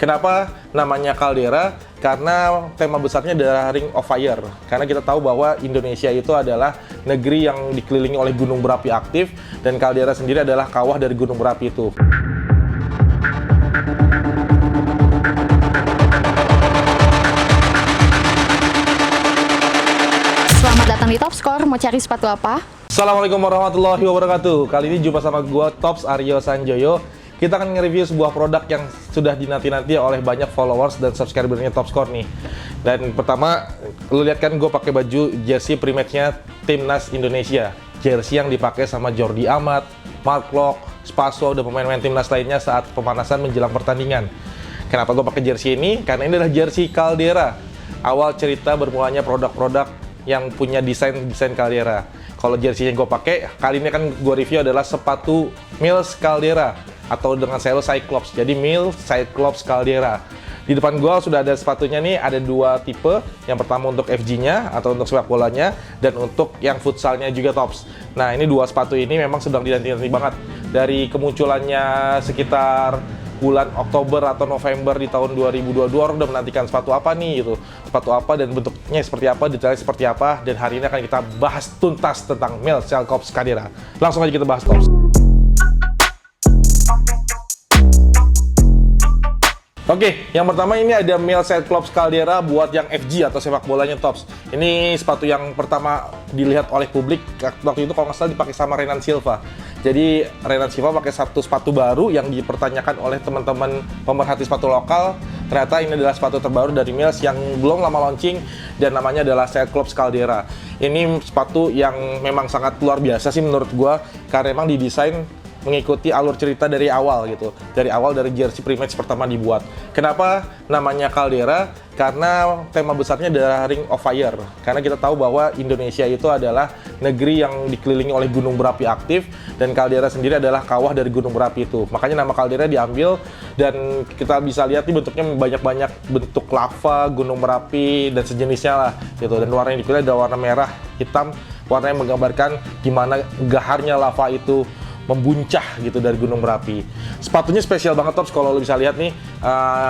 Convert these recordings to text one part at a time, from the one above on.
Kenapa namanya Caldera? Karena tema besarnya adalah Ring of Fire. Karena kita tahu bahwa Indonesia itu adalah negeri yang dikelilingi oleh gunung berapi aktif, dan Caldera sendiri adalah kawah dari gunung berapi itu. Selamat datang di Top Score. Mau cari sepatu apa? Assalamualaikum warahmatullahi wabarakatuh. Kali ini jumpa sama gua Tops Aryo Sanjoyo. Kita akan nge-review sebuah produk yang sudah dinanti-nanti oleh banyak followers dan subscribernya Top Score nih. Dan pertama, lu lihat kan gue pakai baju jersey pre-match-nya Timnas Indonesia. Jersey yang dipakai sama Jordi Amat, Mark Locke, Spaso, dan pemain-pemain Timnas lainnya saat pemanasan menjelang pertandingan. Kenapa gue pakai jersey ini? Karena ini adalah jersey Caldera. Awal cerita bermulanya produk-produk yang punya desain Caldera. Kalau jersey yang gue pakai, kali ini kan gue review adalah sepatu Mills Caldera, atau dengan selo Cyclops. Jadi Mills Cyclops Caldera. Di depan gua sudah ada sepatunya nih, ada dua tipe. Yang pertama untuk FG-nya atau untuk sepak bolanya, dan untuk yang futsalnya juga Tops. Nah, ini dua sepatu ini memang sedang dinanti-nanti banget. Dari kemunculannya sekitar bulan Oktober atau November di tahun 2022, orang udah menantikan sepatu apa nih gitu. Sepatu apa dan bentuknya seperti apa, detailnya seperti apa, dan hari ini akan kita bahas tuntas tentang Mills Cyclops Caldera. Langsung aja kita bahas Tops. Oke, yang pertama ini ada Mills Cyclops Caldera buat yang FG atau sepak bolanya Tops. Ini sepatu yang pertama dilihat oleh publik waktu itu, kalau nggak salah dipakai sama Renan Silva. Jadi Renan Silva pakai satu sepatu baru yang dipertanyakan oleh teman-teman pemerhati sepatu lokal. Ternyata ini adalah sepatu terbaru dari Mills yang belum lama launching, dan namanya adalah Cyclops Caldera. Ini sepatu yang memang sangat luar biasa sih menurut gua, karena memang didesain mengikuti alur cerita dari awal gitu. Dari awal, dari jersey pre-match pertama dibuat. Kenapa namanya Caldera? Karena tema besarnya adalah Ring of Fire. Karena kita tahu bahwa Indonesia itu adalah negeri yang dikelilingi oleh gunung berapi aktif, dan Caldera sendiri adalah kawah dari gunung berapi itu. Makanya nama Caldera diambil, dan kita bisa lihat nih bentuknya banyak-banyak bentuk lava, gunung berapi, dan sejenisnya lah gitu. Dan warna yang dipilih adalah warna merah, hitam, warna yang menggambarkan gimana gaharnya lava itu membuncah gitu dari gunung berapi. Sepatunya spesial banget Tops, kalau lo bisa lihat nih.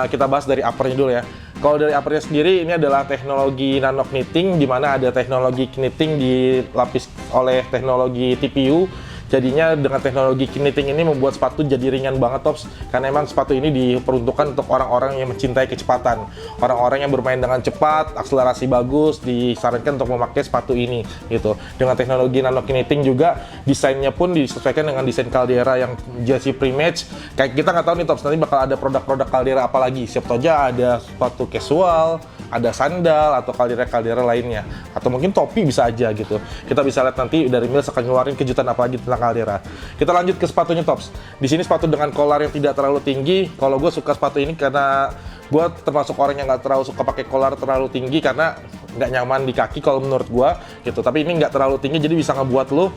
Kita bahas dari uppernya dulu ya. Kalau dari uppernya sendiri, ini adalah teknologi nano knitting, di mana ada teknologi knitting dilapis oleh teknologi TPU. Jadinya dengan teknologi knitting ini membuat sepatu jadi ringan banget Tops, karena emang sepatu ini diperuntukkan untuk orang-orang yang mencintai kecepatan. Orang-orang yang bermain dengan cepat, akselerasi bagus, disarankan untuk memakai sepatu ini gitu. Dengan teknologi nano knitting juga, desainnya pun disesuaikan dengan desain Caldera yang jersey pre-match. Kayak kita nggak tahu nih Tops, nanti bakal ada produk-produk Caldera apa lagi. Siapa tahu aja ada sepatu casual, ada sandal, atau Caldera lainnya. Atau mungkin topi bisa aja gitu. Kita bisa lihat nanti dari Mills akan ngeluarin kejutan apa lagi tentang Caldera. Kita lanjut ke sepatunya Tops. Di sini sepatu dengan collar yang tidak terlalu tinggi. Kalau gue suka sepatu ini karena gue termasuk orang yang nggak terlalu suka pakai collar terlalu tinggi, karena nggak nyaman di kaki kalau menurut gue gitu. Tapi ini nggak terlalu tinggi, jadi bisa ngebuat lo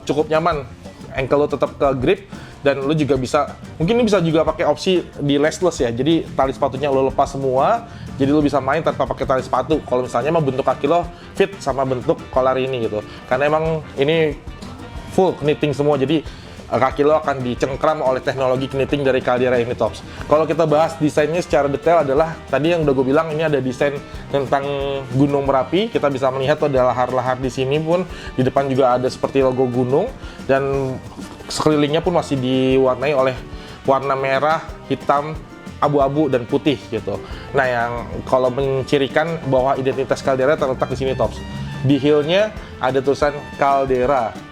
cukup nyaman. Ankle lo tetap ke grip, dan lo juga bisa, mungkin ini bisa juga pakai opsi di lashless ya. Jadi tali sepatunya lo lepas semua, jadi lo bisa main tanpa pakai tali sepatu. Kalau misalnya emang bentuk kaki lo fit sama bentuk collar ini gitu. Karena emang ini full knitting semua, jadi kaki lo akan dicengkram oleh teknologi knitting dari Caldera ini Tops. Kalau kita bahas desainnya secara detail adalah, tadi yang udah gue bilang, ini ada desain tentang gunung Merapi. Kita bisa melihat tuh ada lahar-lahar di sini pun, di depan juga ada seperti logo gunung, dan sekelilingnya pun masih diwarnai oleh warna merah, hitam, abu-abu, dan putih gitu. Nah, yang kalau mencirikan bahwa identitas Caldera terletak di sini Tops. Di heel-nya ada tulisan Caldera.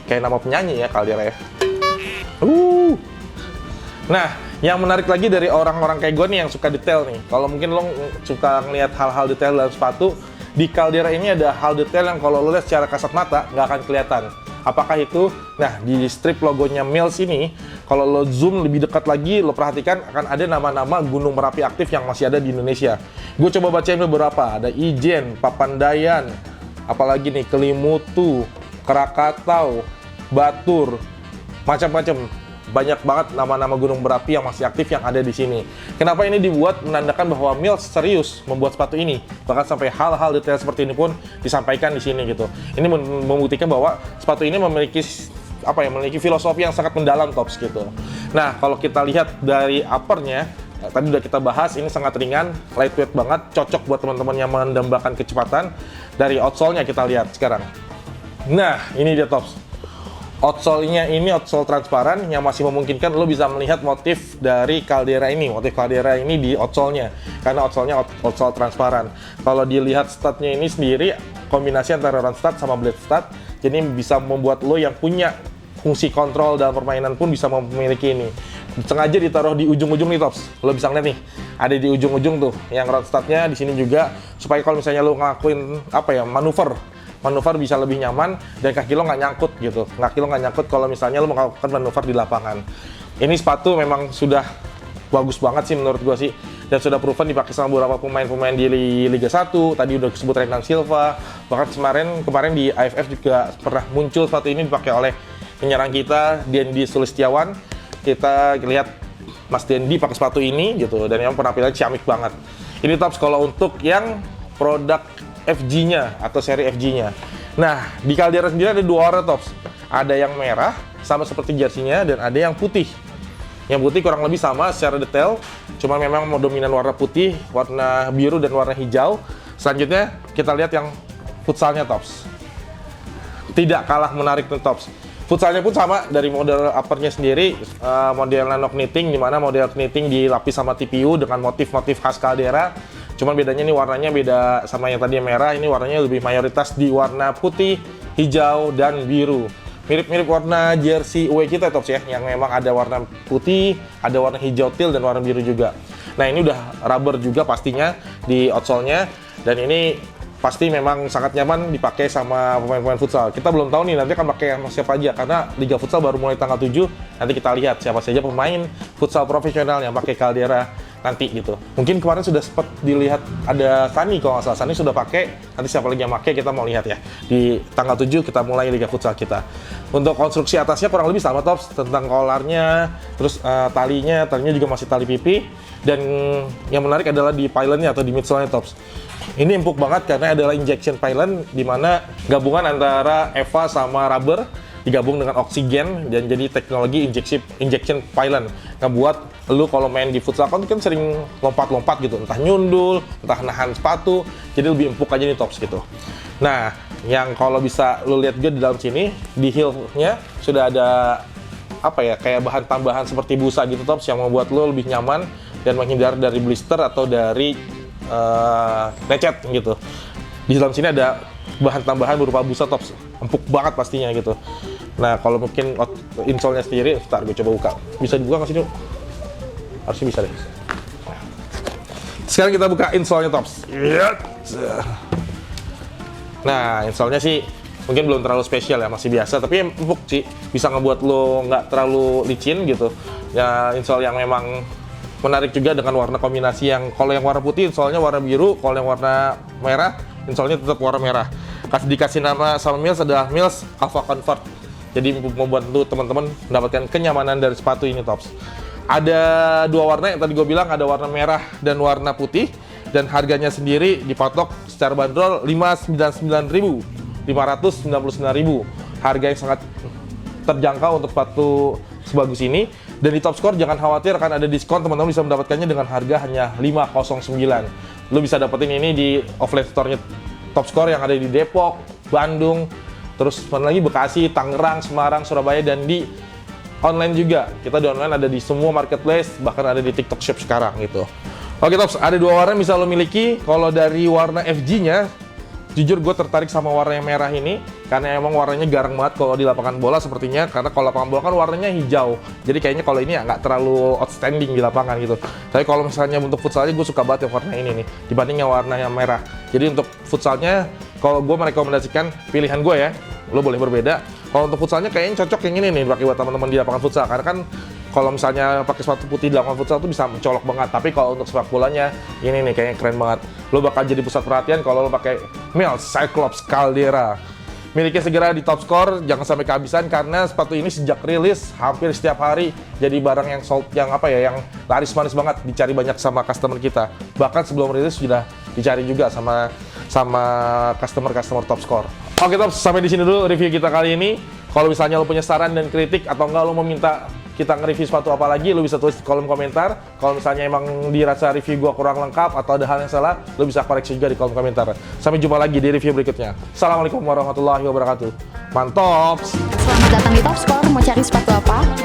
Kayak nama penyanyi ya, Caldera ya. Nah, yang menarik lagi dari orang-orang kayak gue nih yang suka detail nih. Kalau mungkin lo suka ngelihat hal-hal detail dalam sepatu, di Caldera ini ada hal detail yang kalau lo lihat secara kasat mata nggak akan kelihatan. Apakah itu? Nah, di strip logonya Mills ini, kalau lo zoom lebih dekat lagi, lo perhatikan akan ada nama-nama gunung berapi aktif yang masih ada di Indonesia. Gue coba bacain beberapa. Ada Ijen, Papandayan, apalagi nih, Kelimutu, Krakatau, Batur, macam-macam. Banyak banget nama-nama gunung berapi yang masih aktif yang ada di sini. Kenapa ini dibuat? Menandakan bahwa Mills serius membuat sepatu ini. Bahkan sampai hal-hal detail seperti ini pun disampaikan di sini gitu. Ini membuktikan bahwa sepatu ini memiliki memiliki filosofi yang sangat mendalam Tops gitu. Nah, kalau kita lihat dari uppernya, tadi udah kita bahas, ini sangat ringan, lightweight banget, cocok buat teman-teman yang mendambakan kecepatan. Dari outsole-nya kita lihat sekarang. Nah, ini dia Tops. Outsole-nya ini outsole transparan yang masih memungkinkan lo bisa melihat motif dari Caldera ini. Motif Caldera ini di outsole-nya, karena outsole-nya outsole transparan. Kalau dilihat stud-nya ini sendiri, kombinasi antara round stud sama blade stud, jadi bisa membuat lo yang punya fungsi kontrol dalam permainan pun bisa memiliki ini. Sengaja ditaruh di ujung-ujung nih Tops. Lo bisa ngeliat nih, ada di ujung-ujung tuh yang round stud-nya di sini juga, supaya kalau misalnya lo ngelakuin manuver bisa lebih nyaman dan kaki lo nggak nyangkut gitu. Kaki lo nggak nyangkut kalau misalnya lo melakukan manuver di lapangan. Ini sepatu memang sudah bagus banget sih menurut gua sih, dan sudah proven dipakai sama beberapa pemain-pemain di Liga 1. Tadi udah disebut Renan Silva, bahkan kemarin di AFF juga pernah muncul sepatu ini dipakai oleh penyerang kita, Dendi Sulistiawan. Kita lihat Mas Dendi pakai sepatu ini gitu, dan yang penampilannya ciamik banget. Ini Tops kalau untuk yang produk FG-nya atau seri FG-nya. Nah, di Caldera sendiri ada dua warna Tops. Ada yang merah, sama seperti jersinya, dan ada yang putih. Yang putih kurang lebih sama secara detail, cuma memang mau dominan warna putih, warna biru, dan warna hijau. Selanjutnya, kita lihat yang futsalnya Tops. Tidak kalah menarik nih Tops. Futsalnya pun sama, dari model uppernya sendiri, model nano knitting, di mana model knitting dilapis sama TPU dengan motif-motif khas Caldera. Cuman bedanya ini warnanya beda sama yang tadi yang merah, ini warnanya lebih mayoritas di warna putih, hijau, dan biru. Mirip-mirip warna jersey away kita Tops ya, yang memang ada warna putih, ada warna hijau teal, dan warna biru juga. Nah ini udah rubber juga pastinya di outsole-nya, dan ini pasti memang sangat nyaman dipakai sama pemain-pemain futsal. Kita belum tahu nih nanti akan pakai sama siapa aja, karena Liga Futsal baru mulai tanggal 7, nanti kita lihat siapa saja pemain futsal profesional yang pakai Caldera nanti gitu. Mungkin kemarin sudah sempat dilihat ada Sani, kalau nggak salah Sani sudah pakai, nanti siapa lagi yang pakai kita mau lihat ya. Di tanggal 7 kita mulai Liga Futsal kita. Untuk konstruksi atasnya kurang lebih sama Tops, tentang collarnya, terus talinya juga masih tali pipi, dan yang menarik adalah di pylon-nya atau di midsole-nya Tops. Ini empuk banget karena adalah injection pylon, di mana gabungan antara EVA sama rubber digabung dengan oksigen dan jadi teknologi injection pylon. Ngebuat lu kalau main di futsal kan sering lompat-lompat gitu, entah nyundul, entah nahan sepatu, jadi lebih empuk aja nih Tops gitu. Nah, yang kalau bisa lu lihat juga di dalam sini, di heel-nya sudah ada kayak bahan tambahan seperti busa gitu Tops, yang membuat lu lebih nyaman dan menghindar dari blister atau dari lecet gitu. Di dalam sini ada bahan tambahan berupa busa Tops, empuk banget pastinya gitu. Nah kalau mungkin insole-nya sendiri, ntar gue coba buka. Bisa dibuka nggak sih? Harusnya bisa deh. Sekarang kita buka insole-nya Tops. Nah insole-nya sih mungkin belum terlalu spesial ya, masih biasa, tapi empuk sih, bisa ngebuat lo nggak terlalu licin gitu. Ya insole yang memang menarik juga dengan warna kombinasi yang kalau yang warna putih insole-nya warna biru, kalau yang warna merah insole-nya tetap warna merah. Dikasih nama sama Mills adalah Mills Alpha Convert. Jadi membantu teman-teman mendapatkan kenyamanan dari sepatu ini Tops. Ada dua warna yang tadi gue bilang, ada warna merah dan warna putih, dan harganya sendiri dipatok secara bandrol 599.599.000. Harga yang sangat terjangkau untuk sepatu sebagus ini. Dan di Top Score jangan khawatir, akan ada diskon, teman-teman bisa mendapatkannya dengan harga hanya 509. Lo bisa dapetin ini di offline store-nya Top Score yang ada di Depok, Bandung, terus mana lagi Bekasi, Tangerang, Semarang, Surabaya, dan di online juga. Kita di online ada di semua marketplace, bahkan ada di TikTok Shop sekarang gitu. Oke Tops, ada dua warna yang bisa lo miliki. Kalau dari warna FG-nya, jujur gue tertarik sama warna yang merah ini, karena emang warnanya garang banget kalau di lapangan bola sepertinya, karena kalau lapangan bola kan warnanya hijau, jadi kayaknya kalau ini ya nggak terlalu outstanding di lapangan gitu. Tapi kalau misalnya untuk futsalnya gue suka banget yang warna ini nih, dibanding yang warna yang merah. Jadi untuk futsalnya, kalau gue merekomendasikan pilihan gue ya, lo boleh berbeda. Kalau untuk futsalnya kayaknya cocok yang ini nih, pakai buat teman-teman di lapangan futsal, karena kan kalau misalnya pakai sepatu putih di lapangan futsal tuh bisa mencolok banget. Tapi kalau untuk sepak bolanya, ini nih kayaknya keren banget. Lo bakal jadi pusat perhatian kalau lo pakai Mills Cyclops Caldera. Miliknya segera di Top Score, jangan sampai kehabisan, karena sepatu ini sejak rilis hampir setiap hari jadi barang yang sold, yang yang laris manis banget, dicari banyak sama customer kita. Bahkan sebelum rilis sudah dicari juga sama customer Top Score. Oke Tops, sampai di sini dulu review kita kali ini. Kalau misalnya lo punya saran dan kritik atau enggak lo mau minta kita nge-review sepatu apa lagi, lu bisa tulis di kolom komentar. Kalau misalnya emang dirasa review gua kurang lengkap atau ada hal yang salah, lu bisa koreksi juga di kolom komentar. Sampai jumpa lagi di review berikutnya. Assalamualaikum warahmatullahi wabarakatuh. Mantap! Selamat datang di Top Score, mau cari sepatu apa?